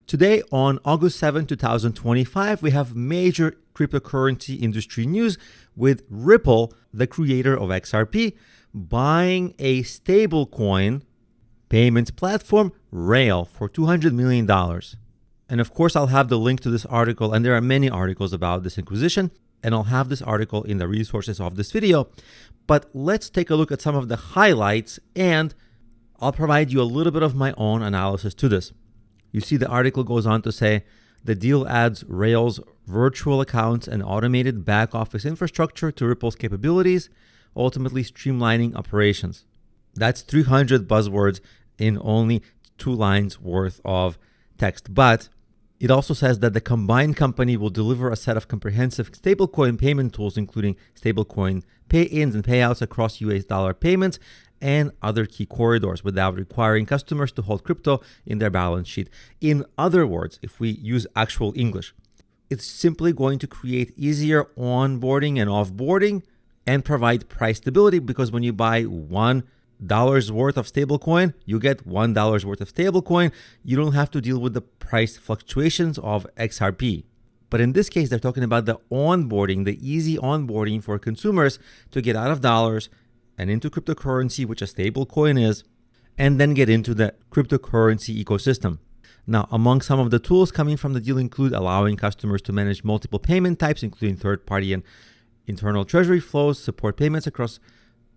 Today, on August 7, 2025, we have major cryptocurrency industry news with Ripple, the creator of XRP, buying a stablecoin payments platform, Rail, for $200 million. And of course, I'll have the link to this article, and there are many articles about this acquisition, and I'll have this article in the resources of this video. But let's take a look at some of the highlights, and I'll provide you a little bit of my own analysis to this. You see, the article goes on to say the deal adds Rail's virtual accounts and automated back office infrastructure to Ripple's capabilities, ultimately streamlining operations. That's 300 buzzwords in only 2 lines worth of text. But it also says that the combined company will deliver a set of comprehensive stablecoin payment tools, including stablecoin pay-ins and payouts across US dollar payments and other key corridors, without requiring customers to hold crypto in their balance sheet. In other words, if we use actual English, it's simply going to create easier onboarding and offboarding and provide price stability, because when you buy $1 worth of stablecoin, you get $1 worth of stablecoin. You don't have to deal with the price fluctuations of XRP. But in this case, they're talking about the onboarding, the easy onboarding for consumers to get out of dollars and into cryptocurrency, which a stablecoin is, and then get into the cryptocurrency ecosystem. Now, among some of the tools coming from the deal include allowing customers to manage multiple payment types, including third-party and internal treasury flows, support payments across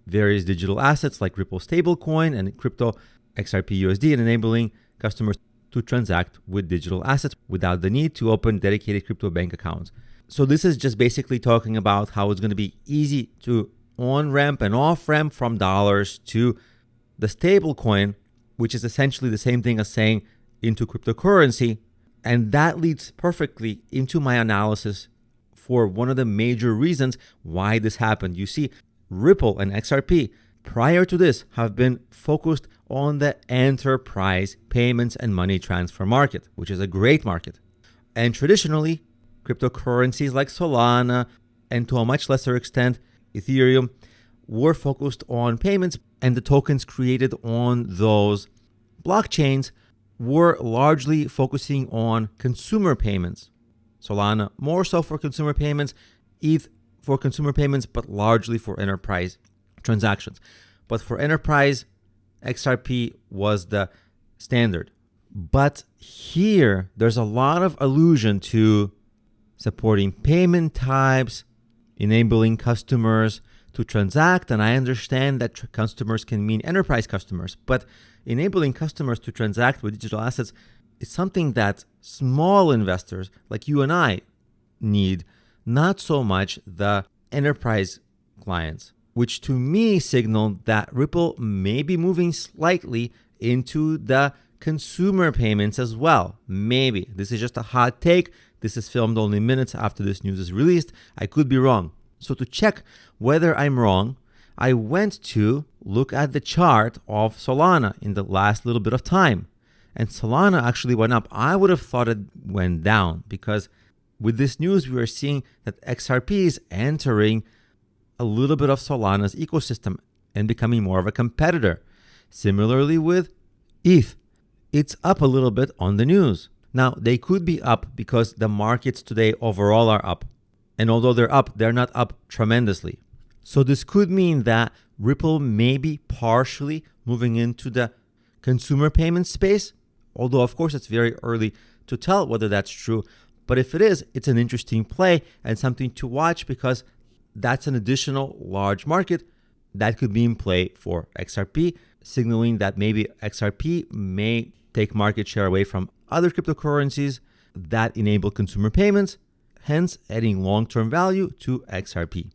various digital assets like Ripple stablecoin and crypto XRP USD, and enabling customers to transact with digital assets without the need to open dedicated crypto bank accounts. So this is just basically talking about how it's going to be easy to on-ramp and off-ramp from dollars to the stablecoin, which is essentially the same thing as saying into cryptocurrency. And that leads perfectly into my analysis for one of the major reasons why this happened. You see, Ripple and XRP, prior to this, have been focused on the enterprise payments and money transfer market, which is a great market. And traditionally, cryptocurrencies like Solana, and to a much lesser extent, Ethereum, were focused on payments, and the tokens created on those blockchains were largely focusing on consumer payments. Solana more so for consumer payments, ETH for consumer payments, but largely for enterprise transactions. But for enterprise, XRP was the standard. But here, there's a lot of allusion to supporting payment types, enabling customers to transact. And I understand that customers can mean enterprise customers, but enabling customers to transact with digital assets is something that small investors like you and I need, not so much the enterprise clients, which to me signaled that Ripple may be moving slightly into the consumer payments as well. Maybe. This is just a hot take. This is filmed only minutes after this news is released. I could be wrong. So to check whether I'm wrong, I went to look at the chart of Solana in the last little bit of time. And Solana actually went up. I would have thought it went down, because with this news, we are seeing that XRP is entering a little bit of Solana's ecosystem and becoming more of a competitor. Similarly with ETH, it's up a little bit on the news. Now, they could be up because the markets today overall are up. And although they're up, they're not up tremendously. So this could mean that Ripple may be partially moving into the consumer payment space, although of course it's very early to tell whether that's true. But if it is, it's an interesting play and something to watch, because that's an additional large market that could be in play for XRP, signaling that maybe XRP may take market share away from other cryptocurrencies that enable consumer payments, hence adding long-term value to XRP.